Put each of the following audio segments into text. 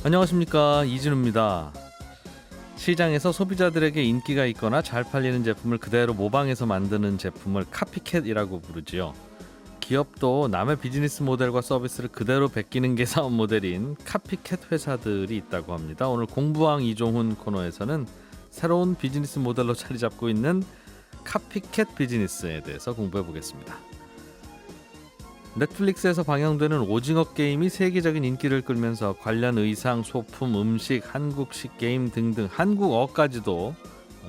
안녕하십니까, 이진우입니다. 시장에서 소비자들에게 인기가 있거나 잘 팔리는 제품을 그대로 모방해서 만드는 제품을 카피캣이라고 부르지요. 기업도 남의 비즈니스 모델과 서비스를 그대로 베끼는 게 사업 모델인 카피캣 회사들이 있다고 합니다. 오늘 공부왕 이종훈 코너에서는 새로운 비즈니스 모델로 자리 잡고 있는 카피캣 비즈니스에 대해서 공부해 보겠습니다. 넷플릭스에서 방영되는 오징어 게임이 세계적인 인기를 끌면서 관련 의상, 소품, 음식, 한국식 게임 등등 한국어까지도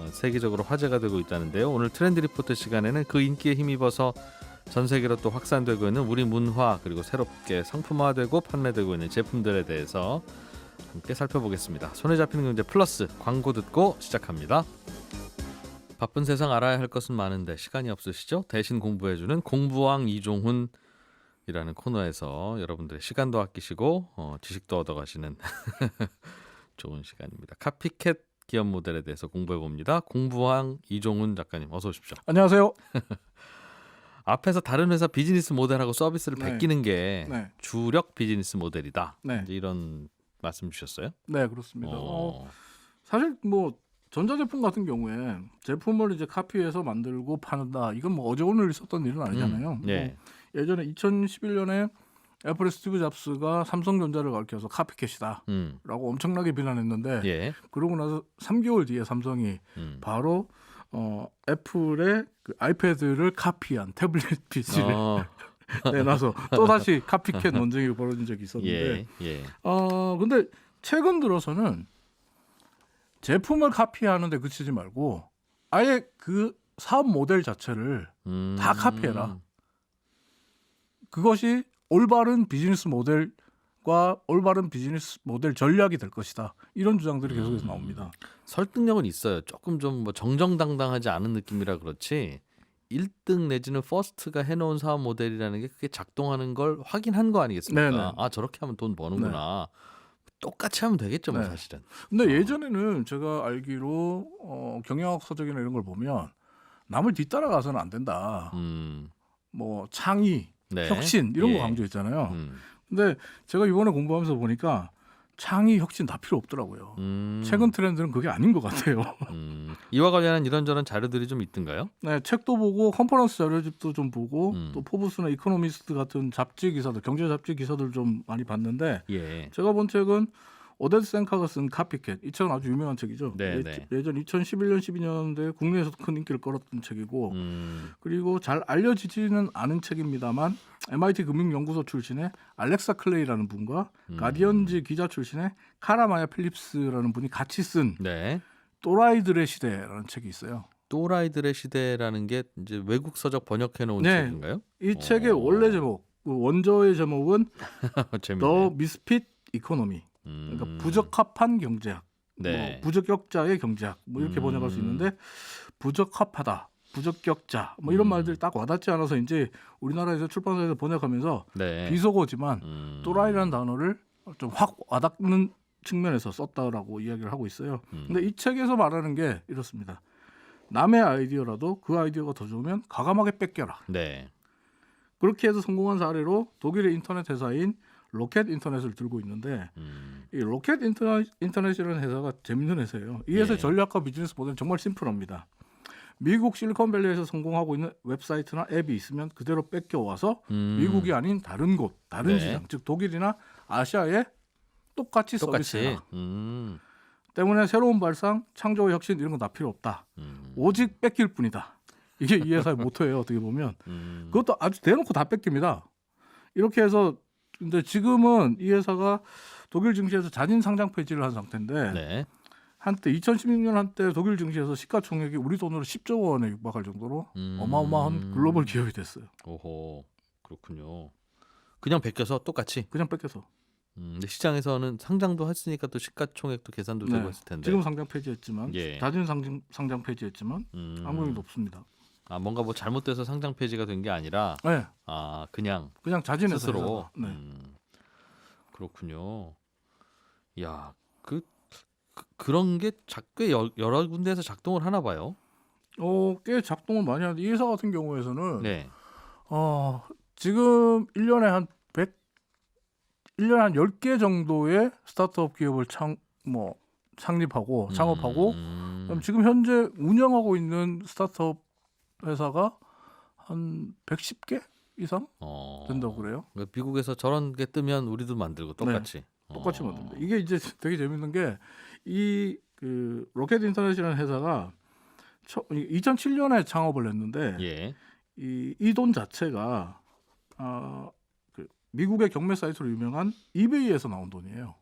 세계적으로 화제가 되고 있다는데요. 오늘 트렌드 리포트 시간에는 그 인기에 힘입어서 전 세계로 또 확산되고 있는 우리 문화, 그리고 새롭게 상품화되고 판매되고 있는 제품들에 대해서 함께 살펴보겠습니다. 손에 잡히는 경제 플러스 광고 듣고 시작합니다. 바쁜 세상 알아야 할 것은 많은데 시간이 없으시죠? 대신 공부해주는 공부왕 이종훈 이라는 코너에서 여러분들의 시간도 아끼시고 지식도 얻어가시는 좋은 시간입니다. 카피캣 기업 모델에 대해서 공부해봅니다. 공부왕 이종훈 작가님 어서 오십시오. 안녕하세요. 앞에서 다른 회사 비즈니스 모델하고 서비스를 네. 베끼는 게 네. 주력 비즈니스 모델이다. 네. 이제 이런 말씀 주셨어요? 네, 그렇습니다. 사실 뭐 전자제품 같은 경우에 제품을 이제 카피해서 만들고 파는다. 이건 뭐 어제 오늘 있었던 일은 아니잖아요. 네. 예전에 2011년에 애플의 스티브 잡스가 삼성전자를 가리켜서 카피캣이다 라고 엄청나게 비난했는데 예. 그러고 나서 3개월 뒤에 삼성이 바로 애플의 그 아이패드를 카피한 태블릿 PC를 내놔서 또다시 카피캣 논쟁이 벌어진 적이 있었는데 근데 최근 들어서는 제품을 카피하는데 그치지 말고 아예 그 사업 모델 자체를 다 카피해라. 그것이 올바른 비즈니스 모델과 올바른 비즈니스 모델 전략이 될 것이다. 이런 주장들이 계속해서 나옵니다. 설득력은 있어요. 조금 좀 뭐 정정당당하지 않은 느낌이라 그렇지 1등 내지는 퍼스트가 해놓은 사업 모델이라는 게 그게 작동하는 걸 확인한 거 아니겠습니까? 네네. 아 저렇게 하면 돈 버는구나. 똑같이 하면 되겠죠, 뭐 사실은. 근데 예전에는 제가 알기로 경영학 서적이나 이런 걸 보면 남을 뒤따라가서는 안 된다. 뭐 창의, 혁신 이런 거 강조했잖아요. 근데 제가 이번에 공부하면서 보니까 창의, 혁신 다 필요 없더라고요. 최근 트렌드는 그게 아닌 것 같아요. 이와 관련한 이런저런 자료들이 좀 있던가요? 네, 책도 보고 컨퍼런스 자료집도 좀 보고 또 포브스나 이코노미스트 같은 잡지 기사들, 경제 잡지 기사들 좀 많이 봤는데 제가 본 책은 오데드 센카가 쓴 카피캣. 이 책은 아주 유명한 책이죠. 예전 2011년, 12년대 국내에서도 큰 인기를 끌었던 책이고 그리고 잘 알려지지는 않은 책입니다만 MIT 금융연구소 출신의 알렉사 클레이라는 분과 가디언지 기자 출신의 카라마야 필립스라는 분이 같이 쓴 또라이들의 시대라는 책이 있어요. 또라이들의 시대라는 게 이제 외국 서적 번역해 놓은 책인가요? 이 책의 원래 제목, 원저의 제목은 The Misfit Economy. 그러니까 부적합한 경제학, 뭐 부적격자의 경제학, 뭐 이렇게 번역할 수 있는데 부적합하다, 부적격자, 뭐 이런 말들이 딱 와닿지 않아서 이제 우리나라에서 출판사에서 번역하면서 비속어지만 또라이라는 단어를 좀 확 와닿는 측면에서 썼다라고 이야기를 하고 있어요. 근데 이 책에서 말하는 게 이렇습니다. 남의 아이디어라도 그 아이디어가 더 좋으면 과감하게 뺏겨라. 그렇게 해서 성공한 사례로 독일의 인터넷 회사인 로켓 인터넷을 들고 있는데 이 로켓 인터넷이라는 회사가 재밌는 회사예요. 이 회사의 전략과 비즈니스 모델은 정말 심플합니다. 미국 실리콘밸리에서 성공하고 있는 웹사이트나 앱이 있으면 그대로 뺏겨와서 미국이 아닌 다른 곳, 다른 시장, 즉 독일이나 아시아에 똑같이 서비스해라. 때문에 새로운 발상, 창조, 혁신 이런 건 다 필요 없다. 오직 뺏길 뿐이다. 이게 이 회사의 모토예요. 어떻게 보면. 그것도 아주 대놓고 다 뺏깁니다. 이렇게 해서 근데 지금은 이 회사가 독일 증시에서 자진 상장 폐지를 한 상태인데 한때 2016년 한때 독일 증시에서 시가총액이 우리 돈으로 10조 원에 육박할 정도로 어마어마한 글로벌 기업이 됐어요. 오호, 그렇군요. 그냥 베껴서 똑같이? 그냥 뺏겨서. 근데 시장에서는 상장도 했으니까 또 시가총액도 계산도 되고 했을 텐데. 지금 상장 폐지했지만 자진 상장 폐지했지만 항공이 높습니다. 아 뭔가 뭐 잘못돼서 상장 폐지가 된 게 아니라 그냥 자진해서 스스로. 그렇군요. 야, 그런 게 꽤 여러 군데에서 작동을 하나 봐요. 꽤 작동을 많이 하는데 이 회사 같은 경우에서는 지금 1년에 한 1년에 한 10개 정도의 스타트업 기업을 창립하고 창업하고 그럼 지금 현재 운영하고 있는 스타트업 회사가 한 110개 이상 된다고 그래요. 그러니까 미국에서 저런 게 뜨면 우리도 만들고 똑같이. 똑같이 만듭니다. 이게 이제 되게 재밌는 게 이 그 로켓 인터넷이라는 회사가 2007년에 창업을 했는데 예. 이 돈 자체가 그 미국의 경매 사이트로 유명한 이베이에서 나온 돈이에요.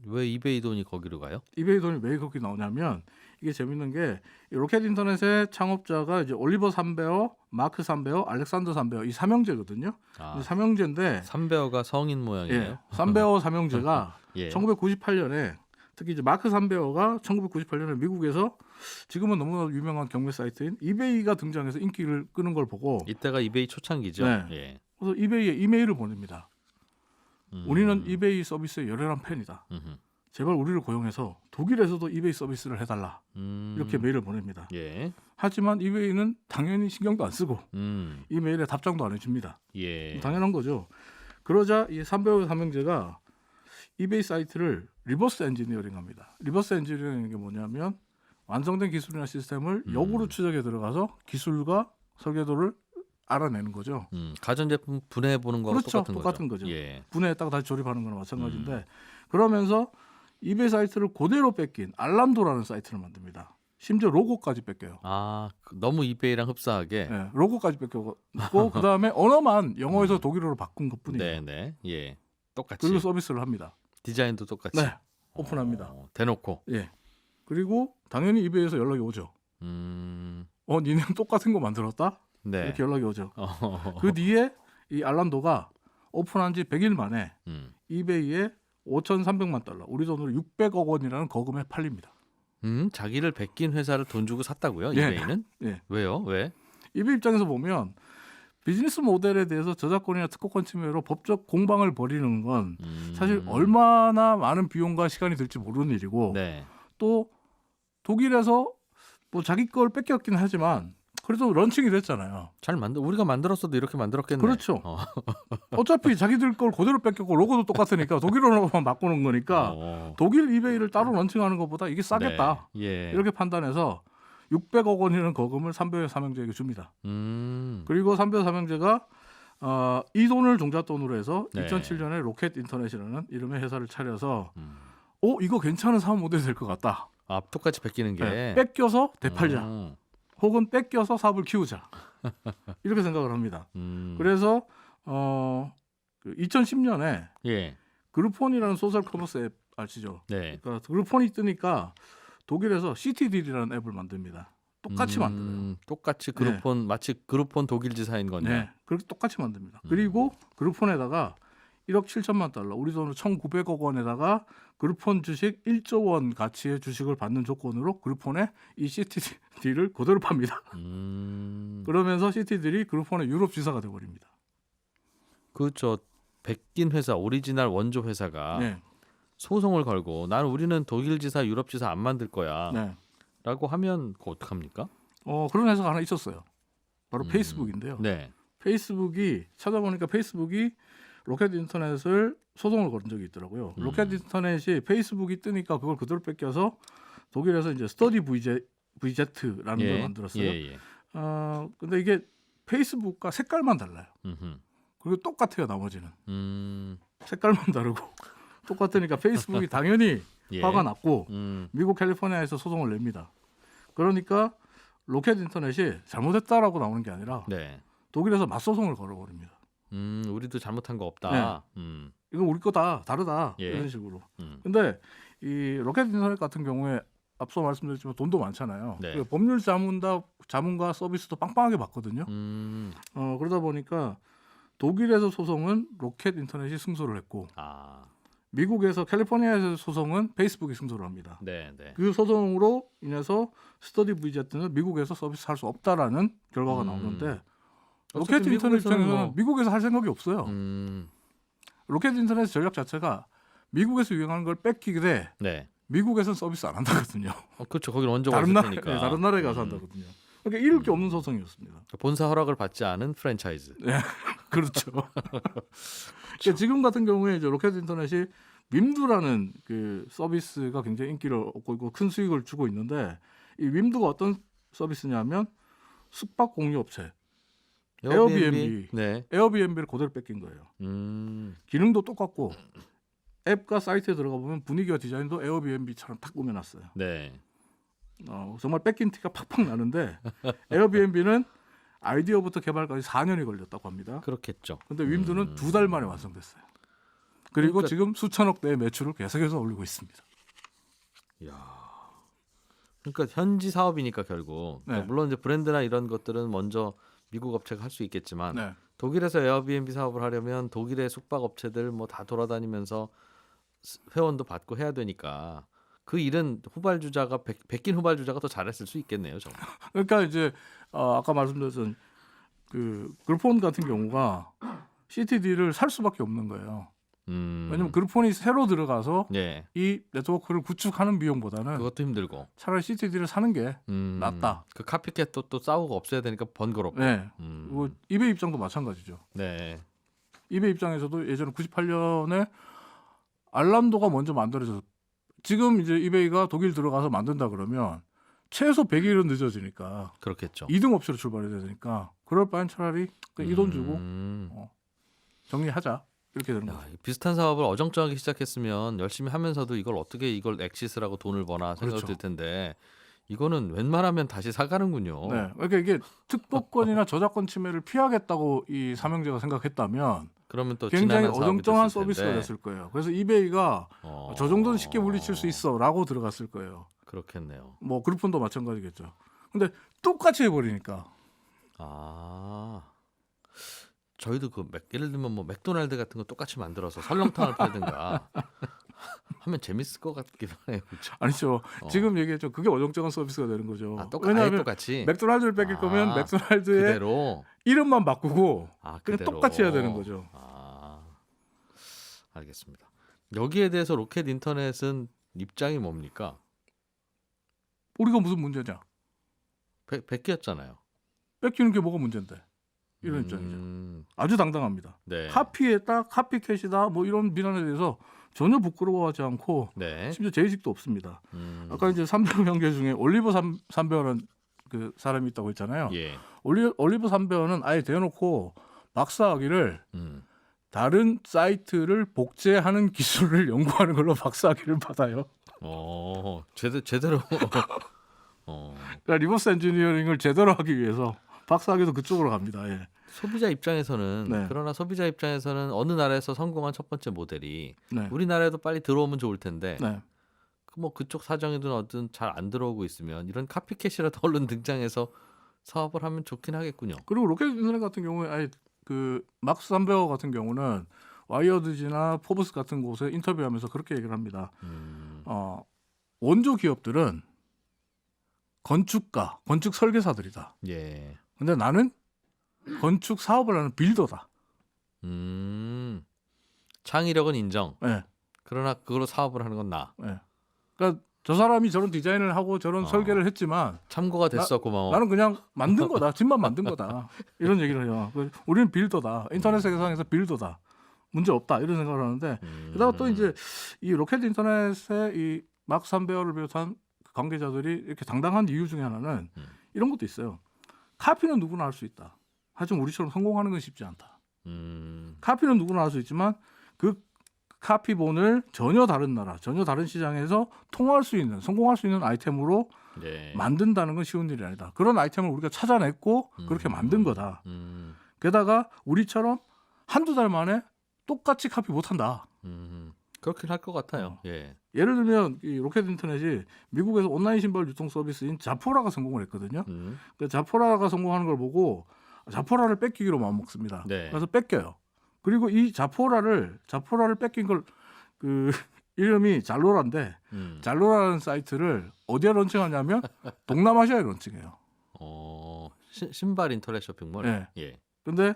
왜 이베이 돈이 거기로 가요? 이베이 돈이 왜 거기 나오냐면 이게 재밌는 게 이 로켓 인터넷의 창업자가 이제 올리버 삼베어, 마크 삼베어, 알렉산더 삼베어 이 삼형제거든요. 이 삼형제인데 삼베어가 성인 모양이에요. 예, 삼베어 삼형제가 예. 1998년에 특히 이제 마크 삼베어가 1998년에 미국에서 지금은 너무나 유명한 경매 사이트인 이베이가 등장해서 인기를 끄는 걸 보고 이때가 이베이 초창기죠. 네. 예. 그래서 이베이에 이메일을 보냅니다. 우리는 이베이 서비스의 열혈한 팬이다. 제발 우리를 고용해서 독일에서도 이베이 서비스를 해달라. 이렇게 메일을 보냅니다. 예. 하지만 이베이는 당연히 신경도 안 쓰고 이 메일에 답장도 안 해줍니다. 예. 당연한 거죠. 그러자 이 삼베어 삼형제가 이베이 사이트를 리버스 엔지니어링합니다. 리버스 엔지니어링이 뭐냐면 완성된 기술이나 시스템을 역으로 추적에 들어가서 기술과 설계도를 알아내는 거죠. 가전제품 분해해 보는 거랑 그렇죠. 똑같은 거죠. 예. 분해했다가 다시 조립하는 거나 마찬가지인데 그러면서 이베이 사이트를 그대로 뺏긴 알란도라는 사이트를 만듭니다. 심지어 로고까지 뺏겨요. 너무 이베이랑 흡사하게. 네, 로고까지 뺏겼고 그다음에 언어만 영어에서 독일어로 바꾼 것뿐이에요. 네. 예. 똑같이. 그리고 서비스를 합니다. 디자인도 똑같이. 네. 오픈합니다. 대놓고. 예. 그리고 당연히 이베이에서 연락이 오죠. 니네 똑같은 거 만들었다? 네. 이렇게 연락이 오죠. 그 뒤에 이 알란도가 오픈한 지 100일 만에 이베이에 5,300만 달러, 우리 돈으로 600억 원이라는 거금에 팔립니다. 자기를 베낀 회사를 돈 주고 샀다고요? 이베이는? 예. 왜요? 왜? 이베이 입장에서 보면 비즈니스 모델에 대해서 저작권이나 특허권 침해로 법적 공방을 벌이는 건 사실 얼마나 많은 비용과 시간이 들지 모르는 일이고 네. 또 독일에서 뭐 자기 걸 뺏겼긴 하지만 그래도 런칭이 됐잖아요. 우리가 만들었어도 이렇게 만들었겠네. 그렇죠. 어차피 자기들 걸 그대로 뺏겼고 로고도 똑같으니까 독일어로만 바꾸는 거니까 독일 이베이를 따로 런칭하는 것보다 이게 싸겠다. 네. 예. 이렇게 판단해서 600억 원이라는 거금을 삼베어 삼형제에게 줍니다. 그리고 삼베어 삼형제가 이 돈을 종잣돈으로 해서 네. 2007년에 로켓 인터넷이라는 이름의 회사를 차려서 이거 괜찮은 사업 모델이 될 것 같다. 똑같이 베끼는 게. 네, 뺏겨서 되팔자. 혹은 뺏겨서 사업을 키우자. 이렇게 생각을 합니다. 그래서 2010년에 예. 그루폰이라는 소셜 커머스 앱 아시죠? 네. 그러니까 그루폰이 뜨니까 독일에서 CTD라는 앱을 만듭니다. 똑같이 만들어요. 똑같이 그루폰 마치 그루폰 독일 지사인 거냐? 네, 그렇게 똑같이 만듭니다. 그리고 그루폰에다가 1억 7천만 달러, 우리 돈으로 1,900억 원에다가 그루폰 주식 1조 원 가치의 주식을 받는 조건으로 그루폰에 이 CTD를 그대로 팝니다. 그러면서 CTD이 그루폰의 유럽 지사가 되어버립니다. 그저 베낀 회사, 오리지널 원조 회사가 네. 소송을 걸고 우리는 독일 지사, 유럽 지사 안 만들 거야. 네. 라고 하면 그거 어떡합니까? 그런 회사가 하나 있었어요. 바로 페이스북인데요. 네. 페이스북이 찾아보니까 페이스북이 로켓 인터넷을 소송을 걸은 적이 있더라고요. 로켓 인터넷이 페이스북이 뜨니까 그걸 그대로 뺏겨서 독일에서 이제 스터디 VZ라는 걸 만들었어요. 예. 근데 이게 페이스북과 색깔만 달라요. 그리고 똑같아요, 나머지는. 색깔만 다르고 똑같으니까 페이스북이 당연히 화가 났고 미국 캘리포니아에서 소송을 냅니다. 그러니까 로켓 인터넷이 잘못했다라고 나오는 게 아니라 네. 독일에서 맞소송을 걸어버립니다. 우리도 잘못한 거 없다. 이거 우리 거다, 다르다 이런 식으로. 근데 이 로켓 인터넷 같은 경우에 앞서 말씀드렸지만 돈도 많잖아요. 네. 법률 자문과 서비스도 빵빵하게 받거든요. 그러다 보니까 독일에서 소송은 로켓 인터넷이 승소를 했고 미국에서 캘리포니아에서 소송은 페이스북이 승소를 합니다. 네. 그 소송으로 인해서 스터디 VZ는 미국에서 서비스할 수 없다라는 결과가 나오는데 로켓 인터넷 입장에서는 미국에서 할 생각이 없어요. 로켓 인터넷 전략 자체가 미국에서 유행하는 걸 뺏기게 돼. 네. 미국에서는 서비스 안 한다거든요. 그렇죠. 거기는 원조가 다른 있으니까. 다른 나라에 가서 한다거든요. 그러니까 잃을 게 없는 소송이었습니다. 본사 허락을 받지 않은 프랜차이즈. 네, 그렇죠. 그러니까 지금 같은 경우에 이제 로켓 인터넷이 밈두라는 그 서비스가 굉장히 인기를 얻고 있고 큰 수익을 주고 있는데 이 밈두가 어떤 서비스냐면 숙박 공유 업체 에어비앤비, 네. 에어비앤비를 그대로 뺏긴 거예요. 기능도 똑같고 앱과 사이트에 들어가 보면 분위기와 디자인도 에어비앤비처럼 딱 꾸며놨어요. 네. 정말 뺏긴 티가 팍팍 나는데 에어비앤비는 아이디어부터 개발까지 4년이 걸렸다고 합니다. 그렇겠죠. 근데 윈두는 2달 만에 완성됐어요. 그리고 그러니까... 지금 수천억 대의 매출을 계속해서 올리고 있습니다. 이야. 그러니까 현지 사업이니까 결국 네. 물론 이제 브랜드나 이런 것들은 먼저 미국 업체가 할 수 있겠지만 네. 독일에서 에어비앤비 사업을 하려면 독일의 숙박 업체들 뭐 다 돌아다니면서 회원도 받고 해야 되니까 그 일은 후발주자가 베낀 후발주자가 더 잘했을 수 있겠네요. 정말. 그러니까 이제 아까 말씀드렸던 그 그룹폰 같은 경우가 CTD를 살 수밖에 없는 거예요. 왜냐하면 그룹폰이 새로 들어가서 네. 이 네트워크를 구축하는 비용보다는 그것도 힘들고 차라리 CTD를 사는 게 낫다. 그 카피캣도 또 싸우고 없애야 되니까 번거롭고. 네. 그리고 이베이 입장도 마찬가지죠. 네. 이베이 입장에서도 예전에 98년에 알람도가 먼저 만들어져서 지금 이제 이베이가 독일 들어가서 만든다 그러면 최소 100일은 늦어지니까 그렇겠죠. 2등 업체로 출발해야 되니까 그럴 바엔 차라리 이 돈 주고 정리하자 이렇게 되는 거죠. 비슷한 사업을 어정쩡하게 시작했으면 열심히 하면서도 이걸 어떻게 이걸 엑시스라고 돈을 버나 생각이 들 텐데 이거는 웬만하면 다시 사가는군요. 네, 그러니까 이게 특허권이나 저작권 침해를 피하겠다고 이 삼형제가 생각했다면 그러면 또 굉장히 어정쩡한 서비스가 됐을 거예요. 그래서 이베이가 저 정도는 쉽게 물리칠 수 있어라고 들어갔을 거예요. 그렇겠네요. 뭐 그룹폰도 마찬가지겠죠. 근데 똑같이 해버리니까. 저희도 예를 들면 뭐 맥도날드 같은 거 똑같이 만들어서 설렁탕을 팔든가 하면 재밌을 것 같기도 해요. 그렇죠? 아니죠. 지금 얘기했죠. 그게 어정쩡한 서비스가 되는 거죠. 왜냐하면 똑같이 맥도날드를 뺏길 거면 맥도날드의 그대로 이름만 바꾸고 그냥 그대로. 똑같이 해야 되는 거죠. 알겠습니다. 여기에 대해서 로켓 인터넷은 입장이 뭡니까? 우리가 무슨 문제냐? 뺏겼잖아요. 뺏기는 게 뭐가 문제인데? 이런 입장이죠. 아주 당당합니다. 네. 카피했다, 카피캣이다, 뭐 이런 비난에 대해서 전혀 부끄러워하지 않고 네. 심지어 죄의식도 없습니다. 아까 이제 삼배우 형제 중에 올리버 삼배우라는 그 사람이 있다고 했잖아요. 예. 올리버 삼배우는 아예 대놓고 박사학위를 다른 사이트를 복제하는 기술을 연구하는 걸로 박사학위를 받아요. 제대로. 그러니까 리버스 엔지니어링을 제대로 하기 위해서 박사학위도 그쪽으로 갑니다. 예. 소비자 입장에서는 네. 그러나 소비자 입장에서는 어느 나라에서 성공한 첫 번째 모델이 네. 우리나라에도 빨리 들어오면 좋을 텐데 네. 뭐 그쪽 사정이든 어든 잘 안 들어오고 있으면 이런 카피캣이라도 얼른 등장해서 사업을 하면 좋긴 하겠군요. 그리고 로켓 인터넷 같은 경우에 아예 그 막스 삼베어 같은 경우는 와이어드지나 포브스 같은 곳에 인터뷰하면서 그렇게 얘기를 합니다. 원조 기업들은 건축가, 건축 설계사들이다. 예. 근데 나는 건축 사업을 하는 빌더다. 창의력은 인정. 네. 그러나 그걸로 사업을 하는 건 나. 네. 그러니까 저 사람이 저런 디자인을 하고 저런 설계를 했지만 참고가 됐어. 고마워. 나는 그냥 만든 거다. 집만 만든 거다. 이런 얘기를 해요. 우리는 빌더다. 인터넷 세상에서 빌더다. 문제 없다. 이런 생각을 하는데 게다가 또 이제 이 로켓 인터넷의 이 막 삼베어를 비롯한 관계자들이 이렇게 당당한 이유 중에 하나는 이런 것도 있어요. 카피는 누구나 할 수 있다. 하지만 우리처럼 성공하는 건 쉽지 않다. 카피는 누구나 할 수 있지만 그 카피본을 전혀 다른 나라, 전혀 다른 시장에서 통할 수 있는, 성공할 수 있는 아이템으로 만든다는 건 쉬운 일이 아니다. 그런 아이템을 우리가 찾아냈고 그렇게 만든 거다. 게다가 우리처럼 한두 달 만에 똑같이 카피 못한다. 그렇긴 할 것 같아요. 예. 예를 들면 이 로켓 인터넷이 미국에서 온라인 신발 유통 서비스인 자포라가 성공을 했거든요. 그러니까 자포라가 성공하는 걸 보고 자포라를 뺏기기로 마음먹습니다. 네. 그래서 뺏겨요. 그리고 이 자포라를 뺏긴 걸 그 이름이 잘로라인데 잘로라는 사이트를 어디에 런칭하냐면 동남아시아에 런칭해요. 신발 인터넷 쇼핑몰. 네. 예. 근데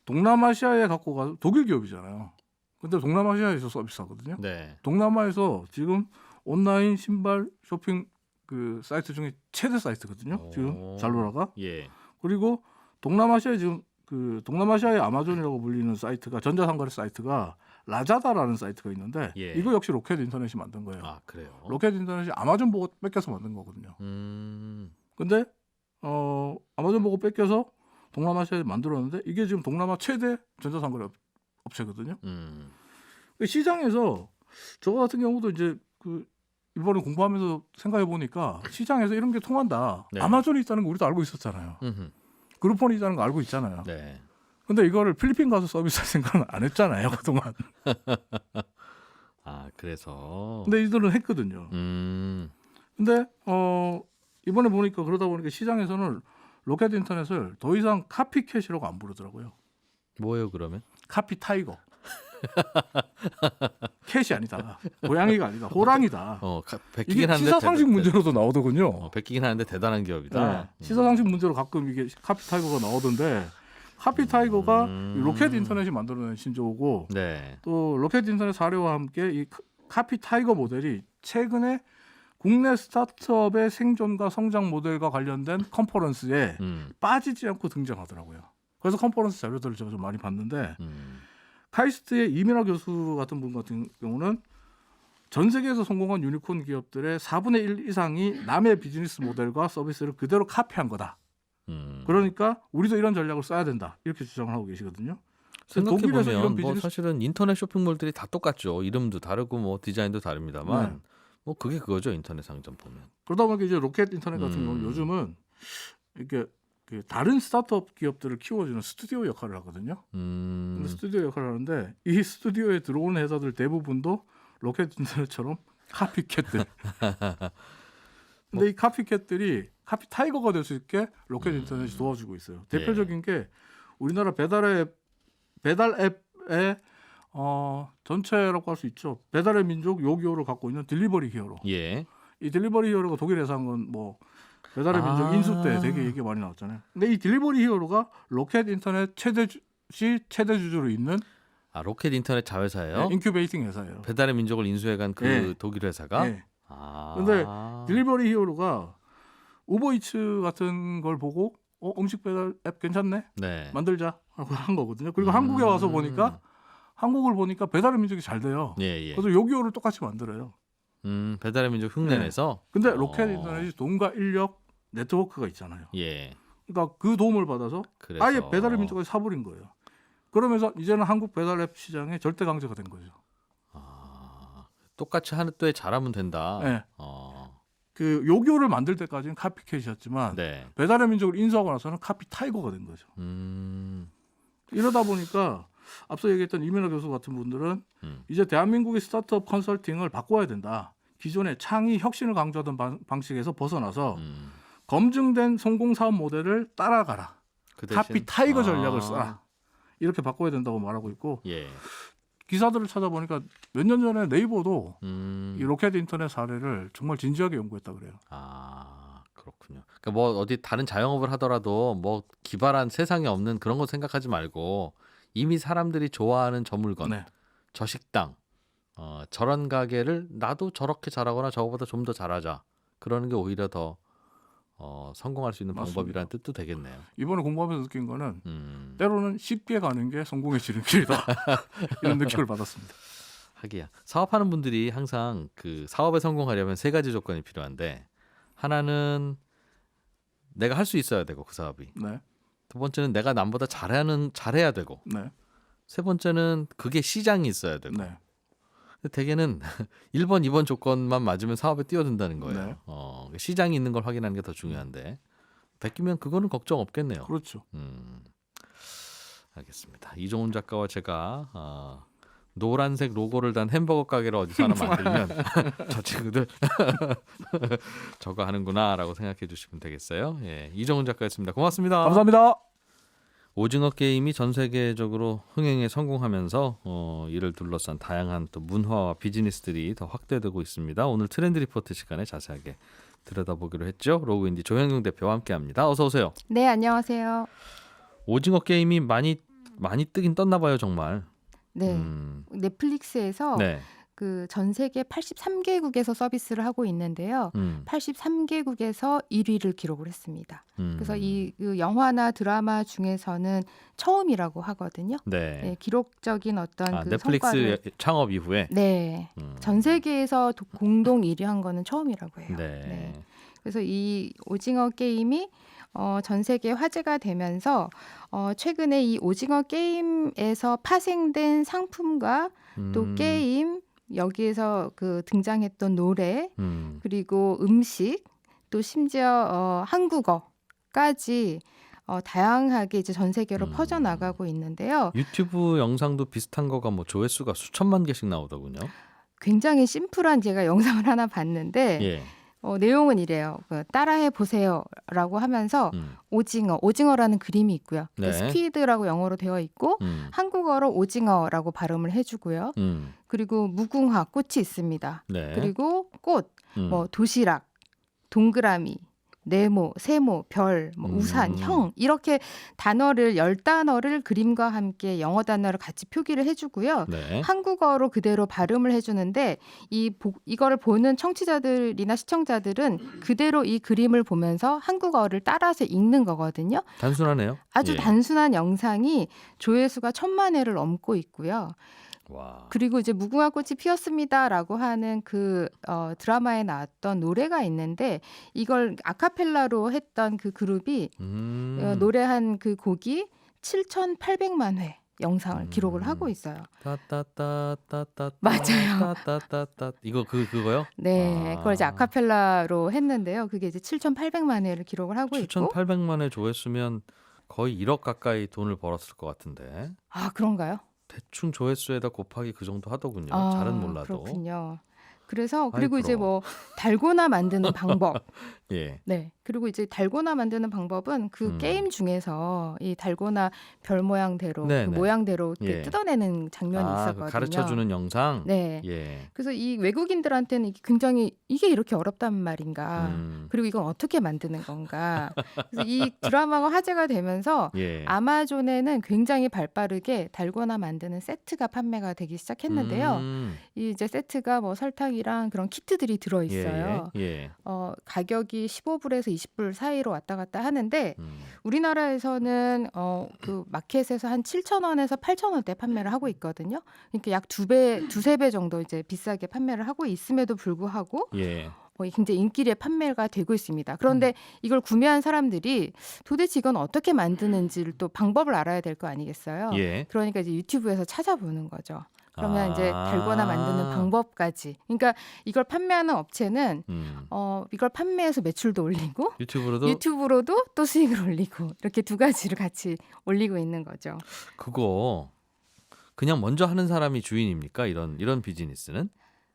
동남아시아에 갖고 가서 독일 기업이잖아요. 근데 동남아시아에서 서비스하거든요. 네. 동남아에서 지금 온라인 신발 쇼핑 그 사이트 중에 최대 사이트거든요. 지금 잘로라가. 예. 그리고 동남아시아에 지금 그 동남아시아의 아마존이라고 불리는 사이트가 전자상거래 사이트가 라자다라는 사이트가 있는데 예. 이거 역시 로켓 인터넷이 만든 거예요. 아, 그래요. 로켓 인터넷이 아마존 보고 뺏겨서 만든 거거든요. 근데 아마존 보고 뺏겨서 동남아시아에 만들었는데 이게 지금 동남아 최대 전자상거래 업체거든요. 시장에서 저 같은 경우도 이제 그 이번에 공부하면서 생각해 보니까 시장에서 이런 게 통한다. 네. 아마존이 있다는 거 우리도 알고 있었잖아요. 그룹폰이 있다는 거 알고 있잖아요. 네. 근데 이거를 필리핀 가서 서비스할 생각은 안 했잖아요, 그동안. 아, 그래서. 근데 이들은 했거든요. 근데 이번에 보니까 그러다 보니까 시장에서는 로켓 인터넷을 더 이상 카피캣이라고 안 부르더라고요. 뭐예요, 그러면? 카피 타이거. 캣이 아니다. 고양이가 아니다. 호랑이다. 베끼긴 이게 하는데 시사상식 문제로도 나오더군요. 베끼긴 하는데 대단한 기업이다. 네. 시사상식 문제로 가끔 이게 카피 타이거가 나오던데 카피 타이거가 로켓 인터넷이 만들어낸 신조어고 네. 또 로켓 인터넷 사례와 함께 이 카피 타이거 모델이 최근에 국내 스타트업의 생존과 성장 모델과 관련된 컨퍼런스에 빠지지 않고 등장하더라고요. 그래서 컨퍼런스 자료들을 제가 좀 많이 봤는데 카이스트의 이민아 교수 같은 분 같은 경우는 전 세계에서 성공한 유니콘 기업들의 4분의 1 이상이 남의 비즈니스 모델과 서비스를 그대로 카피한 거다. 그러니까 우리도 이런 전략을 써야 된다. 이렇게 주장을 하고 계시거든요. 생각해보면 뭐 사실은 인터넷 쇼핑몰들이 다 똑같죠. 이름도 다르고 뭐 디자인도 다릅니다만 네. 뭐 그게 그거죠. 인터넷 상점 보면. 그러다 보니까 이제 로켓 인터넷 같은 경우는 요즘은 이렇게 그 다른 스타트업 기업들을 키워주는 스튜디오 역할을 하거든요. 근데 스튜디오 역할을 하는데 이 스튜디오에 들어오는 회사들 대부분도 로켓 인터넷처럼 카피캣들. 근데 이 카피캣들이 카피 타이거가 될 수 있게 로켓 인터넷이 도와주고 있어요. 대표적인 게 우리나라 배달 앱의 전체라고 할 수 있죠. 배달의 민족 요기요를 갖고 있는 딜리버리 히어로. 예. 이 딜리버리 히어로가 독일에서 한 건 뭐 배달의 민족 인수 때 되게 얘기 많이 나왔잖아요. 근데 이 딜리버리 히어로가 로켓 인터넷 최대 주주로 있는 로켓 인터넷 자회사예요? 네, 인큐베이팅 회사예요. 배달의 민족을 인수해간 그 네. 독일 회사가? 네. 근데 딜리버리 히어로가 우버이츠 같은 걸 보고 음식 배달 앱 괜찮네? 네. 만들자 하고 한 거거든요. 그리고 한국에 와서 보니까 한국을 보니까 배달의 민족이 잘 돼요. 예. 그래서 요기요를 똑같이 만들어요. 배달의 민족 흉내내서. 근데 로켓 인터넷이 돈과 인력 네트워크가 있잖아요. 예. 그러니까 그 도움을 받아서 그래서. 아예 배달의 민족을 사버린 거예요. 그러면서 이제는 한국 배달 앱 시장에 절대 강자가 된 거죠. 똑같이 하는 때 잘하면 된다. 네. 그 요기요를 만들 때까지는 카피캣이었지만 네. 배달의 민족을 인수하고 나서는 카피 타이거가 된 거죠. 이러다 보니까 앞서 얘기했던 이민아 교수 같은 분들은 이제 대한민국의 스타트업 컨설팅을 바꿔야 된다. 기존의 창의 혁신을 강조하던 방식에서 벗어나서 검증된 성공 사업 모델을 따라가라. 그 대신, 카피 타이거 전략을 써라. 이렇게 바꿔야 된다고 말하고 있고 예. 기사들을 찾아보니까 몇 년 전에 네이버도 이 로켓 인터넷 사례를 정말 진지하게 연구했다 그래요. 그렇군요. 그러니까 뭐 어디 다른 자영업을 하더라도 뭐 기발한 세상에 없는 그런 거 생각하지 말고 이미 사람들이 좋아하는 저 물건, 네. 저 식당, 저런 가게를 나도 저렇게 잘하거나 저거보다 좀 더 잘하자. 그러는 게 오히려 더 성공할 수 있는 맞습니다. 방법이라는 뜻도 되겠네요. 이번에 공부하면서 느낀 거는 때로는 쉽게 가는 게 성공의 지름길이다. 이런 느낌을 받았습니다. 하기야. 사업하는 분들이 항상 그 사업에 성공하려면 세 가지 조건이 필요한데 하나는 내가 할 수 있어야 되고 그 사업이. 네. 두 번째는 내가 남보다 잘해야 되고. 네. 세 번째는 그게 시장이 있어야 되고. 네. 근데 대개는 1번, 2번 조건만 맞으면 사업에 뛰어든다는 거예요. 네. 시장이 있는 걸 확인하는 게 더 중요한데 베끼면 그거는 걱정 없겠네요. 그렇죠. 알겠습니다. 이종훈 작가와 제가 노란색 로고를 단 햄버거 가게를 어디서 하나 만들면 저 친구들 저거 하는구나라고 생각해 주시면 되겠어요. 예, 이종훈 작가였습니다. 고맙습니다. 감사합니다. 오징어 게임이 전 세계적으로 흥행에 성공하면서 이를 둘러싼 다양한 또 문화와 비즈니스들이 더 확대되고 있습니다. 오늘 트렌드 리포트 시간에 자세하게 들여다보기로 했죠. 로그인디 조현경 대표와 함께합니다. 어서 오세요. 네, 안녕하세요. 오징어 게임이 많이 뜨긴 떴나 봐요, 정말. 네, 넷플릭스에서 네. 그 전 세계 83개국에서 서비스를 하고 있는데요. 83개국에서 1위를 기록을 했습니다. 그래서 그 영화나 드라마 중에서는 처음이라고 하거든요. 네. 네, 기록적인 어떤 그 넷플릭스 성과를 창업 이후에 네, 전 세계에서 공동 1위 한 거는 처음이라고 해요. 네. 네. 그래서 이 오징어 게임이 전 세계 화제가 되면서 최근에 이 오징어 게임에서 파생된 상품과 또 게임 여기에서 그 등장했던 노래 그리고 음식 또 심지어 한국어까지 다양하게 이제 전 세계로 퍼져나가고 있는데요. 유튜브 영상도 비슷한 거가 뭐 조회수가 수천만 개씩 나오더군요. 굉장히 심플한 제가 영상을 하나 봤는데 예. 내용은 이래요. 따라해 보세요라고 하면서 오징어라는 그림이 있고요. 네. 스퀴드라고 영어로 되어 있고 한국어로 오징어라고 발음을 해주고요. 그리고 무궁화 꽃이 있습니다. 네. 그리고 꽃, 뭐 도시락, 동그라미, 네모, 세모, 별, 뭐 우산, 형 이렇게 단어를 10단어를 그림과 함께 영어 단어를 같이 표기를 해주고요. 네. 한국어로 그대로 발음을 해주는데 이거를 보는 청취자들이나 시청자들은 그대로 이 그림을 보면서 한국어를 따라서 읽는 거거든요. 단순하네요. 아주 예. 단순한 영상이 조회수가 1000만 회를 넘고 있고요. 와. 그리고 이제 무궁화 꽃이 피었습니다라고 하는 그 드라마에 나왔던 노래가 있는데 이걸 아카펠라로 했던 그 그룹이 노래한 그 곡이 7,800만 회 영상을 기록을 하고 있어요. 따따따따따 맞아요. 따따따따 이거 그거요? 네, 그걸 이제 아카펠라로 했는데요. 그게 이제 7,800만 회를 기록을 하고 있고. 7,800만 회 조회수면 거의 1억 가까이 돈을 벌었을 것 같은데. 아, 그런가요? 대충 조회수에다 곱하기 그 정도 하더군요. 잘은 몰라도. 그렇군요. 그래서 그리고 아이, 이제 부러워. 뭐 달고나 만드는 방법. 예. 네. 그리고 이제 달고나 만드는 방법은 그 게임 중에서 이 달고나 별 모양대로 네, 그 네. 모양대로 이렇게 예. 뜯어내는 장면이 있었거든요. 가르쳐 주는 영상. 네. 예. 그래서 이 외국인들한테는 이게 굉장히 이게 이렇게 어렵단 말인가. 그리고 이건 어떻게 만드는 건가. 그래서 이 드라마가 화제가 되면서 예. 아마존에는 굉장히 발빠르게 달고나 만드는 세트가 판매가 되기 시작했는데요. 이 이제 세트가 뭐 설탕이랑 그런 키트들이 들어 있어요. 예. 가격이 15불에서 20불 사이로 왔다 갔다 하는데 우리나라에서는 그 마켓에서 한 7,000원에서 8,000원대 판매를 하고 있거든요. 그러니까 약 두세 배 정도 이제 비싸게 판매를 하고 있음에도 불구하고 예. 굉장히 인기리에 판매가 되고 있습니다. 그런데 이걸 구매한 사람들이 도대체 이건 어떻게 만드는지를 또 방법을 알아야 될 거 아니겠어요? 예. 그러니까 이제 유튜브에서 찾아보는 거죠. 그러면 이제 달고나 만드는 방법까지. 그러니까 이걸 판매하는 업체는 이걸 판매해서 매출도 올리고 유튜브로도 또 수익을 올리고 이렇게 두 가지를 같이 올리고 있는 거죠. 그거 그냥 먼저 하는 사람이 주인입니까? 이런 비즈니스는?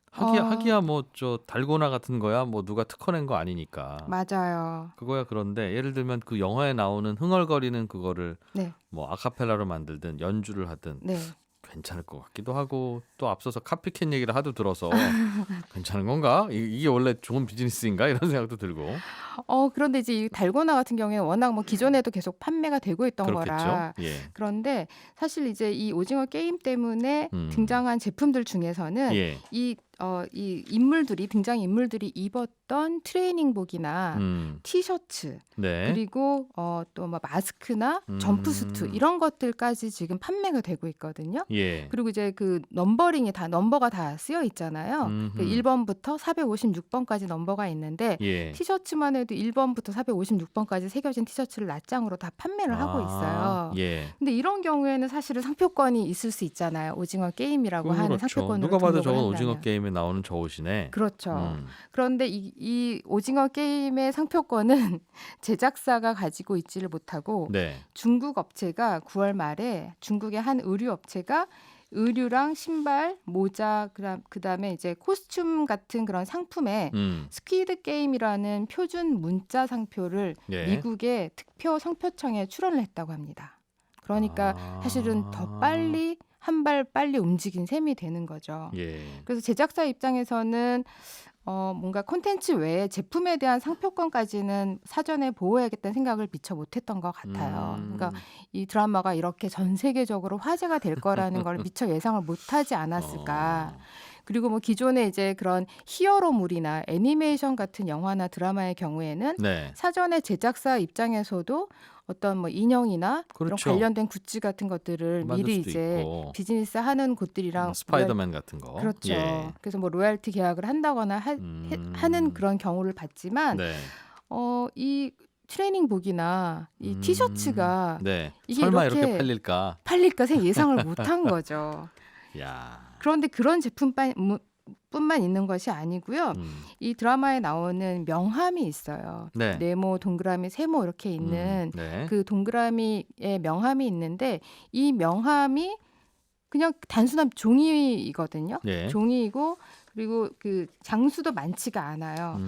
하기야 뭐 저 달고나 같은 거야 뭐 누가 특허낸 거 아니니까. 맞아요. 그거야. 그런데 예를 들면 그 영화에 나오는 흥얼거리는 그거를 네. 뭐 아카펠라로 만들든 연주를 하든 네. 괜찮을 것 같기도 하고 또 앞서서 카피캣 얘기를 하도 들어서 괜찮은 건가? 이게 원래 좋은 비즈니스인가? 이런 생각도 들고. 그런데 이제 이 달고나 같은 경우에는 워낙 뭐 기존에도 계속 판매가 되고 있던 그렇겠죠. 거라. 예. 그런데 사실 이제 이 오징어 게임 때문에 등장한 제품들 중에서는 예. 이 등장 인물들이 입었던 트레이닝복이나 티셔츠 네. 그리고 또 뭐 마스크나 점프수트 이런 것들까지 지금 판매가 되고 있거든요. 예. 그리고 이제 그 넘버가 다 쓰여 있잖아요. 그 1번부터 456번까지 넘버가 있는데 예. 티셔츠만 해도 1번부터 456번까지 새겨진 티셔츠를 낱장으로 다 판매를 하고 있어요. 예. 근데 이런 경우에는 사실은 상표권이 있을 수 있잖아요. 오징어 게임이라고 하는 그렇죠. 상표권으로 누가 봐도 등록을 저건 한다면. 오징어 게임에 나오는 저 옷이네. 그렇죠. 그런데 이 오징어 게임의 상표권은 제작사가 가지고 있지를 못하고 네. 중국 업체가 9월 말에 중국의 한 의류 업체가 의류랑 신발, 모자, 그다음에 이제 코스튬 같은 그런 상품에 스퀴드 게임이라는 표준 문자 상표를 예. 미국의 특표 상표청에 출원을 했다고 합니다. 그러니까 사실은 더 빨리 한 발 빨리 움직인 셈이 되는 거죠. 예. 그래서 제작사 입장에서는 뭔가 콘텐츠 외에 제품에 대한 상표권까지는 사전에 보호해야겠다는 생각을 미처 못했던 것 같아요. 그러니까 이 드라마가 이렇게 전 세계적으로 화제가 될 거라는 걸 미처 예상을 못하지 않았을까. 그리고 뭐 기존에 이제 그런 히어로물이나 애니메이션 같은 영화나 드라마의 경우에는 네. 사전에 제작사 입장에서도 어떤 뭐 인형이나 그렇죠. 이런 관련된 굿즈 같은 것들을 만들 미리 수도 이제 있고. 비즈니스 하는 곳들이랑 스파이더맨 같은 거. 그렇죠. 예. 그래서 뭐 로얄티 계약을 한다거나 하는 그런 경우를 봤지만 네. 이 트레이닝복이나 이 티셔츠가 네. 이게 설마 이렇게 팔릴까? 예상을 못한 거죠. 야. 그런데 그런 제품뿐만 있는 것이 아니고요. 이 드라마에 나오는 명함이 있어요. 네. 네모, 동그라미, 세모 이렇게 있는 네. 그 동그라미의 명함이 있는데 이 명함이 그냥 단순한 종이거든요. 네. 종이이고 그리고 그 장수도 많지가 않아요.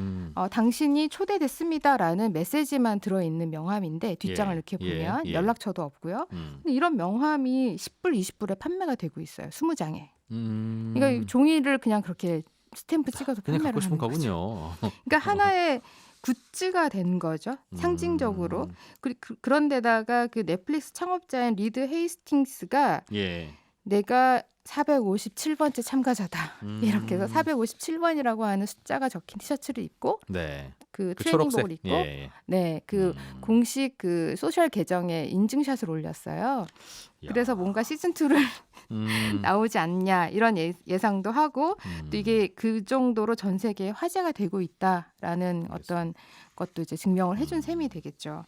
당신이 초대됐습니다라는 메시지만 들어있는 명함인데 뒷장을 예, 이렇게 보면 예. 연락처도 없고요. 근데 이런 명함이 10불, 20불에 판매가 되고 있어요. 20장에. 그러니까 종이를 그냥 그렇게 스탬프 찍어서 그냥 판매를 갖고 싶은 하는 거죠. 거군요. 그러니까 하나의 굿즈가 된 거죠. 상징적으로. 그런데다가 그 넷플릭스 창업자인 리드 헤이스팅스가 예. 내가 457번째 참가자다. 이렇게 해서 457번이라고 하는 숫자가 적힌 티셔츠를 입고 네. 그 그 트레이닝복을 초록색. 입고 예. 네, 그 공식 그 소셜 계정에 인증샷을 올렸어요. 그래서 뭔가 시즌 2를 나오지 않냐 이런 예상도 하고 또 이게 그 정도로 전 세계에 화제가 되고 있다라는 어떤 것도 이제 증명을 해준 셈이 되겠죠.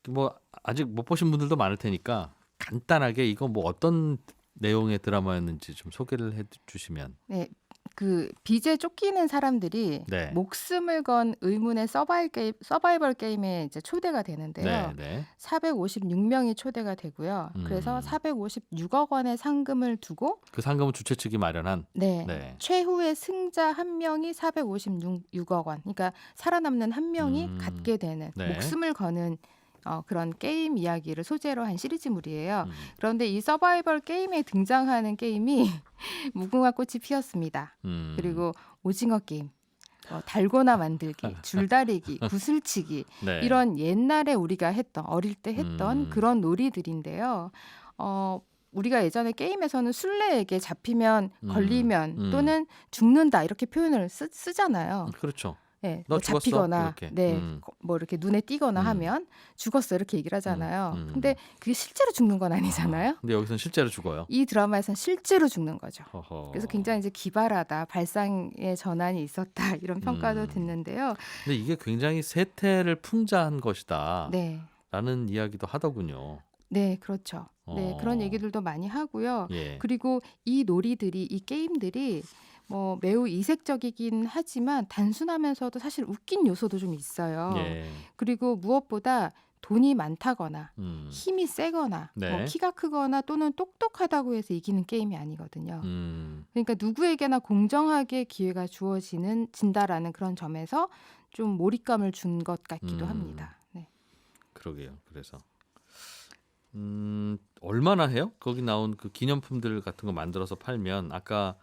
뭐 아직 못 보신 분들도 많을 테니까 간단하게 이거 뭐 어떤 내용의 드라마였는지 좀 소개를 해주시면. 네, 그 빚에 쫓기는 사람들이 네. 목숨을 건 의문의 서바이벌 게임에 이제 초대가 되는데요. 네, 네. 456명이 초대가 되고요. 그래서 456억 원의 상금을 두고 그 상금은 주최 측이 마련한. 네, 네. 최후의 승자 한 명이 456억 원. 그러니까 살아남는 한 명이 갖게 되는 네. 목숨을 거는 그런 게임 이야기를 소재로 한 시리즈물이에요. 그런데 이 서바이벌 게임에 등장하는 게임이 무궁화 꽃이 피었습니다. 그리고 오징어 게임, 달고나 만들기, 줄다리기, 구슬치기 네. 이런 옛날에 우리가 했던 어릴 때 했던 그런 놀이들인데요. 우리가 예전에 게임에서는 술래에게 잡히면 걸리면 또는 죽는다 이렇게 표현을 쓰잖아요. 그렇죠. 네, 너 뭐 죽었어? 잡히거나, 이렇게. 네, 뭐 이렇게 눈에 띄거나 하면 죽었어 이렇게 얘기를 하잖아요. 근데 그게 실제로 죽는 건 아니잖아요. 근데 여기서는 실제로 죽어요. 이 드라마에서는 실제로 죽는 거죠. 허허. 그래서 굉장히 이제 기발하다, 발상의 전환이 있었다 이런 평가도 듣는데요. 근데 이게 굉장히 세태를 풍자한 것이다. 네, 라는 이야기도 하더군요. 네, 그렇죠. 네, 그런 얘기들도 많이 하고요. 예. 그리고 이 놀이들이, 이 게임들이 뭐 매우 이색적이긴 하지만 단순하면서도 사실 웃긴 요소도 좀 있어요. 예. 그리고 무엇보다 돈이 많다거나 힘이 세거나 네. 뭐 키가 크거나 또는 똑똑하다고 해서 이기는 게임이 아니거든요. 그러니까 누구에게나 공정하게 기회가 진다라는 그런 점에서 좀 몰입감을 준 것 같기도 합니다. 네. 그러게요. 그래서 얼마나 해요? 거기 나온 그 기념품들 같은 거 만들어서 팔면 아까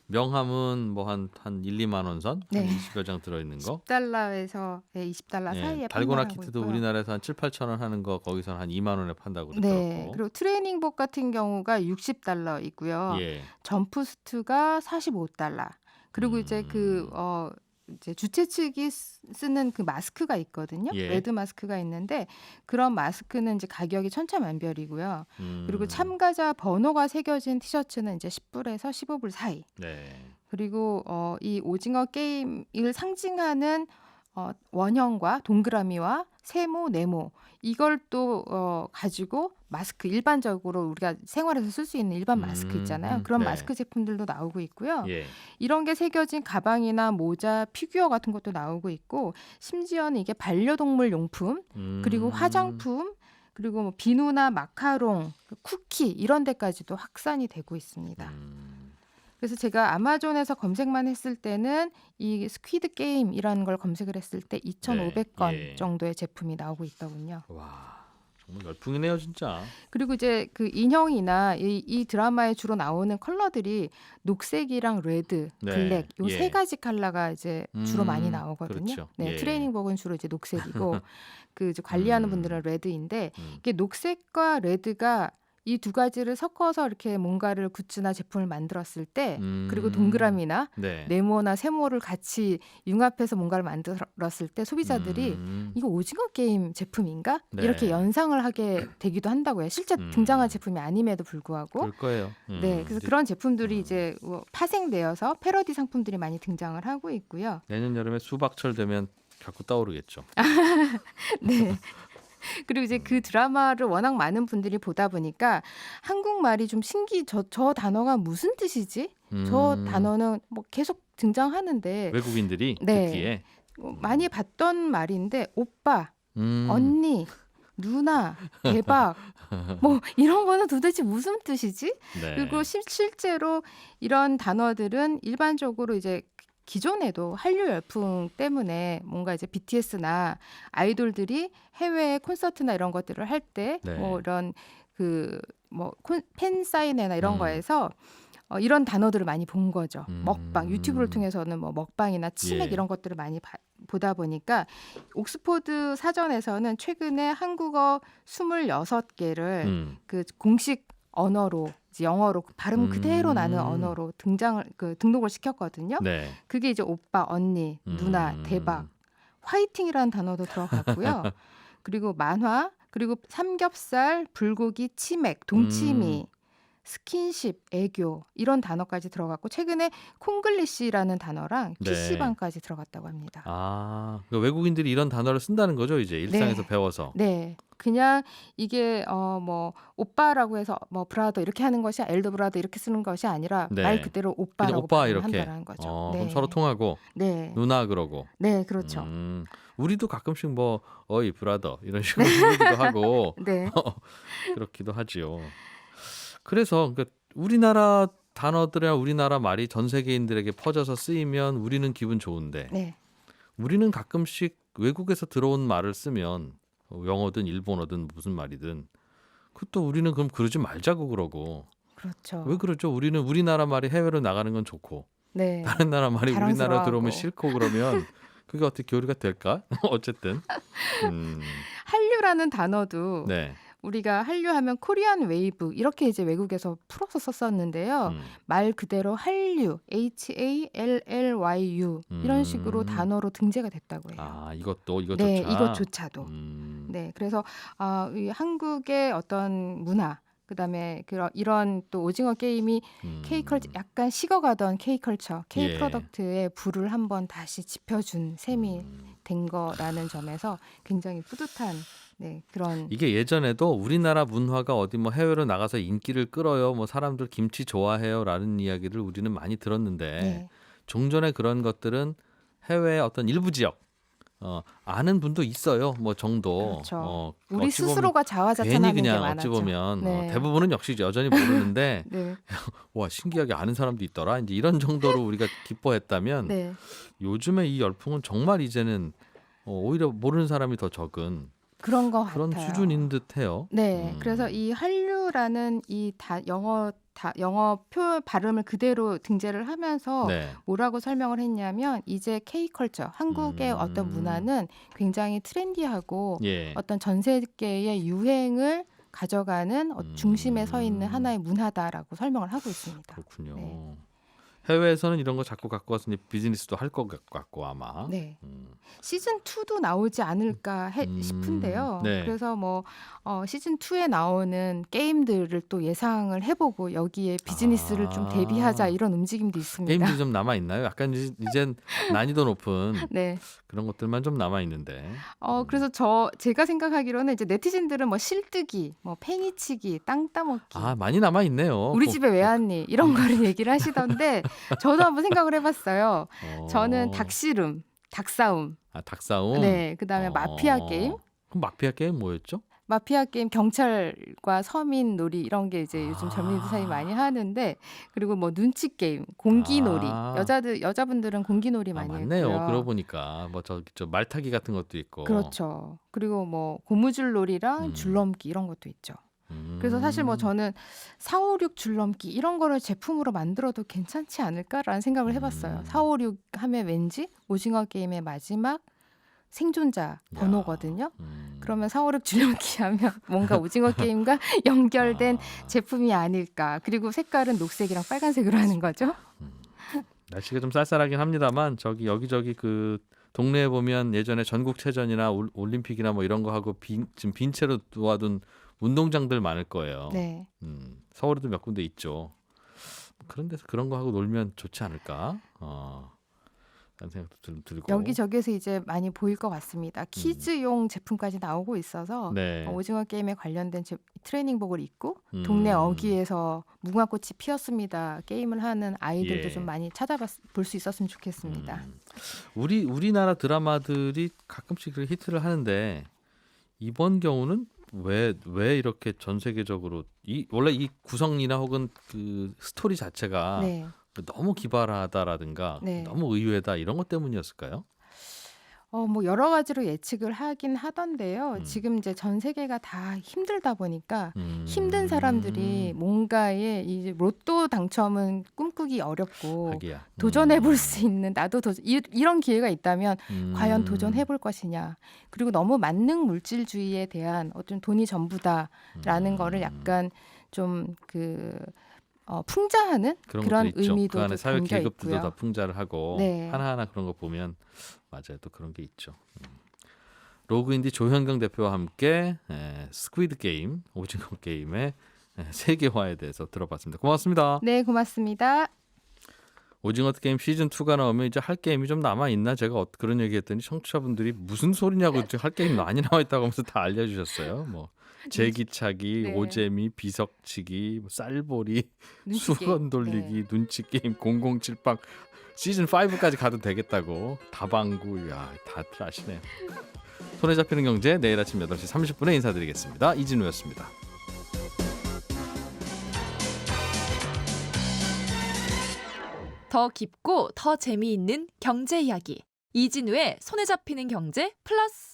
명함은 뭐 한 1, 2만 원 선? 네. 한 20여 장 들어있는 거? 10달러에서 20달러 사이에 달고나 판매하고 키트도 있고요. 우리나라에서 한 7, 8천 원 하는 거 거기서는 한 2만 원에 판다고 네. 그러더라고. 그리고 트레이닝복 같은 경우가 60달러이고요. 예. 점프스트가 45달러. 그리고 이제 이제 주최 측이 쓰는 그 마스크가 있거든요. 예. 레드 마스크가 있는데 그런 마스크는 이제 가격이 천차만별이고요. 그리고 참가자 번호가 새겨진 티셔츠는 이제 10불에서 15불 사이. 네. 그리고 이 오징어 게임을 상징하는 원형과 동그라미와 세모, 네모 이걸 또 가지고 마스크 일반적으로 우리가 생활에서 쓸 수 있는 일반 마스크 있잖아요. 그런 네. 마스크 제품들도 나오고 있고요. 예. 이런 게 새겨진 가방이나 모자, 피규어 같은 것도 나오고 있고 심지어는 이게 반려동물 용품 그리고 화장품 그리고 뭐 비누나 마카롱, 쿠키 이런 데까지도 확산이 되고 있습니다. 그래서 제가 아마존에서 검색만 했을 때는 이 스퀴드 게임이라는 걸 검색을 했을 때 2,500건 예. 정도의 제품이 나오고 있더군요. 와, 정말 열풍이네요, 진짜. 그리고 이제 그 인형이나 이 드라마에 주로 나오는 컬러들이 녹색이랑 레드, 네. 블랙 요 예. 세 가지 컬러가 이제 주로 많이 나오거든요. 그렇죠. 네, 예. 트레이닝복은 주로 이제 녹색이고 그 이제 관리하는 분들은 레드인데 이게 녹색과 레드가 이 두 가지를 섞어서 이렇게 뭔가를 굿즈나 제품을 만들었을 때 그리고 동그라미나 네. 네모나 세모를 같이 융합해서 뭔가를 만들었을 때 소비자들이 이거 오징어 게임 제품인가? 네. 이렇게 연상을 하게 되기도 한다고요. 실제 등장한 제품이 아님에도 불구하고. 그럴 거예요. 네, 그래서 그런 제품들이 이제 파생되어서 패러디 상품들이 많이 등장을 하고 있고요. 내년 여름에 수박철 되면 자꾸 떠오르겠죠. 네. 그리고 이제 그 드라마를 워낙 많은 분들이 보다 보니까 한국말이 좀 저 단어가 무슨 뜻이지? 저 단어는 뭐 계속 등장하는데 외국인들이 네. 듣기에 많이 봤던 말인데 오빠, 언니, 누나, 대박 뭐 이런 거는 도대체 무슨 뜻이지? 네. 그리고 실제로 이런 단어들은 일반적으로 이제 기존에도 한류 열풍 때문에 뭔가 이제 BTS나 아이돌들이 해외 콘서트나 이런 것들을 할 때 네. 뭐 이런 팬 사인회나 이런 거에서 이런 단어들을 많이 본 거죠. 먹방, 유튜브를 통해서는 뭐 먹방이나 치맥 예. 이런 것들을 많이 보다 보니까 옥스포드 사전에서는 최근에 한국어 26개를 그 공식 언어로 이제 영어로 발음 그대로 나는 언어로 등록을 시켰거든요. 네. 그게 이제 오빠, 언니, 누나, 대박, 화이팅이라는 단어도 들어갔고요. 그리고 만화, 그리고 삼겹살, 불고기, 치맥, 동치미, 스킨십, 애교 이런 단어까지 들어갔고 최근에 콩글리시라는 단어랑 네. PC방까지 들어갔다고 합니다. 아, 그러니까 외국인들이 이런 단어를 쓴다는 거죠, 이제 일상에서 네. 배워서. 네. 그냥 이게 뭐 오빠라고 해서 뭐 브라더 이렇게 하는 것이 엘더 브라더 이렇게 쓰는 것이 아니라 네. 말 그대로 그냥 오빠라고 오빠 이렇게. 한다는 거죠. 그럼 서로 통하고 네. 누나 그러고. 네, 그렇죠. 우리도 가끔씩 뭐 어이 브라더 이런 식으로 부르기도 하고 네. 그렇기도 하지요. 그래서 그러니까 우리나라 단어들이나 우리나라 말이 전 세계인들에게 퍼져서 쓰이면 우리는 기분 좋은데 네. 우리는 가끔씩 외국에서 들어온 말을 쓰면 영어든 일본어든 무슨 말이든 그것도 우리는 그럼 그러지 말자고 그러고 그렇죠. 왜 그러죠? 우리는 우리나라 말이 해외로 나가는 건 좋고 네. 다른 나라 말이 우리나라 자랑스러워하고. 들어오면 싫고 그러면 그게 어떻게 교류가 될까? 어쨌든 한류라는 단어도 네. 우리가 한류하면 코리안 웨이브 이렇게 이제 외국에서 풀어서 썼었는데요. 말 그대로 한류, HALLYU 이런 식으로 단어로 등재가 됐다고 해요. 아, 이것조차. 네, 이것조차도. 네, 그래서 이 한국의 어떤 문화, 그다음에 이런 또 오징어 게임이 K컬처 약간 식어가던 K컬처, K 프로덕트의 불을 한번 다시 지펴준 셈이 된 거라는 점에서 굉장히 뿌듯한. 네, 그런 이게 예전에도 우리나라 문화가 어디 뭐 해외로 나가서 인기를 끌어요. 뭐 사람들 김치 좋아해요라는 이야기를 우리는 많이 들었는데 네. 종전에 그런 것들은 해외의 어떤 일부 지역 아는 분도 있어요. 뭐 정도. 그렇죠. 우리 스스로가 자화자찬하는 괜히 그냥 게 많았죠. 어찌 보면 네. 대부분은 역시 여전히 모르는데 네. 와 신기하게 아는 사람도 있더라. 이제 이런 정도로 우리가 기뻐했다면 네. 요즘에 이 열풍은 정말 이제는 오히려 모르는 사람이 더 적은 그런 것 그런 같아요. 수준인 듯해요. 네, 그래서 이 한류라는 이 영어 표 발음을 그대로 등재를 하면서 네. 뭐라고 설명을 했냐면 이제 K컬처, 한국의 어떤 문화는 굉장히 트렌디하고 예. 어떤 전 세계의 유행을 가져가는 중심에 서 있는 하나의 문화다라고 설명을 하고 있습니다. 그렇군요. 네. 해외에서는 이런 거 자꾸 갖고 와서 이제 비즈니스도 할 것 같고 아마. 네. 시즌 2도 나오지 않을까 싶은데요. 네. 그래서 뭐 시즌 2에 나오는 게임들을 또 예상을 해보고 여기에 비즈니스를 좀 대비하자 이런 움직임도 있습니다. 게임들이 좀 남아 있나요? 약간 이젠 난이도 높은 네. 그런 것들만 좀 남아 있는데. 그래서 제가 생각하기로는 이제 네티즌들은 뭐 실뜨기, 뭐 팽이치기, 땅 따먹기. 많이 남아 있네요. 우리 집에 왜 왔니? 이런 거를 얘기를 하시던데 저도 한번 생각을 해봤어요. 저는 닭씨름, 닭싸움. 닭싸움. 네, 그다음에 마피아 게임. 그럼 마피아 게임 뭐였죠? 마피아 게임 경찰과 서민 놀이 이런 게 이제 요즘 젊은이들 사이 많이 하는데 그리고 뭐 눈치 게임, 공기놀이. 여자분들은 공기놀이 많이 맞네요. 했고요. 그러고 보니까 뭐 저 말타기 같은 것도 있고. 그렇죠. 그리고 뭐 고무줄 놀이랑 줄넘기 이런 것도 있죠. 그래서 사실 뭐 저는 456 줄넘기 이런 거를 제품으로 만들어도 괜찮지 않을까라는 생각을 해봤어요. 456 하면 왠지 오징어 게임의 마지막 생존자 번호거든요. 그러면 456 줄넘기 하면 뭔가 오징어 게임과 연결된 제품이 아닐까. 그리고 색깔은 녹색이랑 빨간색으로 하는 거죠. 날씨가 좀 쌀쌀하긴 합니다만 저기 여기저기 그 동네에 보면 예전에 전국체전이나 올림픽이나 뭐 이런 거 하고 지금 빈 채로 놓아둔 운동장들 많을 거예요. 네. 서울에도 몇 군데 있죠. 그런 데서 그런 거 하고 놀면 좋지 않을까? 라는 생각도 좀 들고. 여기저기에서 이제 많이 보일 것 같습니다. 키즈용 제품까지 나오고 있어서 네. 오징어 게임에 관련된 트레이닝복을 입고 동네 어귀에서 무궁화꽃이 피었습니다. 게임을 하는 아이들도 좀 많이 찾아볼 수 있었으면 좋겠습니다. 우리나라 드라마들이 가끔씩 그렇게 히트를 하는데 이번 경우는 왜 이렇게 전 세계적으로 원래 이 구성이나 혹은 그 스토리 자체가 네. 너무 기발하다라든가 네. 너무 의외다 이런 것 때문이었을까요? 뭐 여러 가지로 예측을 하긴 하던데요. 지금 이제 전 세계가 다 힘들다 보니까 힘든 사람들이 뭔가에 이제 로또 당첨은 꿈꾸기 어렵고 하기야. 도전해볼 수 있는 나도 이런 기회가 있다면 과연 도전해볼 것이냐. 그리고 너무 만능 물질주의에 대한 어떤 돈이 전부다라는 거를 약간 좀 풍자하는 그런 의미도 그 안에 사회 담겨 계급들도 있고요. 다 풍자를 하고 네. 하나하나 그런 거 보면 맞아요. 또 그런 게 있죠. 로그인디 조현경 대표와 함께 스퀴드 게임, 오징어 게임의 세계화에 대해서 들어봤습니다. 고맙습니다. 네, 고맙습니다. 오징어 게임 시즌 2가 나오면 이제 할 게임이 좀 남아 있나 제가 그런 얘기했더니 청취자분들이 무슨 소리냐고 할 게임 많이 나와 있다고 하면서 다 알려주셨어요. 뭐 제기차기, 네. 오재미, 비석치기, 뭐 쌀보리, 눈치 수건 게임. 돌리기, 네. 눈치 게임, 007방 시즌 5까지 가도 되겠다고 다방구 다들 아시네요. 손에 잡히는 경제 내일 아침 8시 30분에 인사드리겠습니다. 이진우였습니다. 더 깊고 더 재미있는 경제 이야기. 이진우의 손에 잡히는 경제 플러스.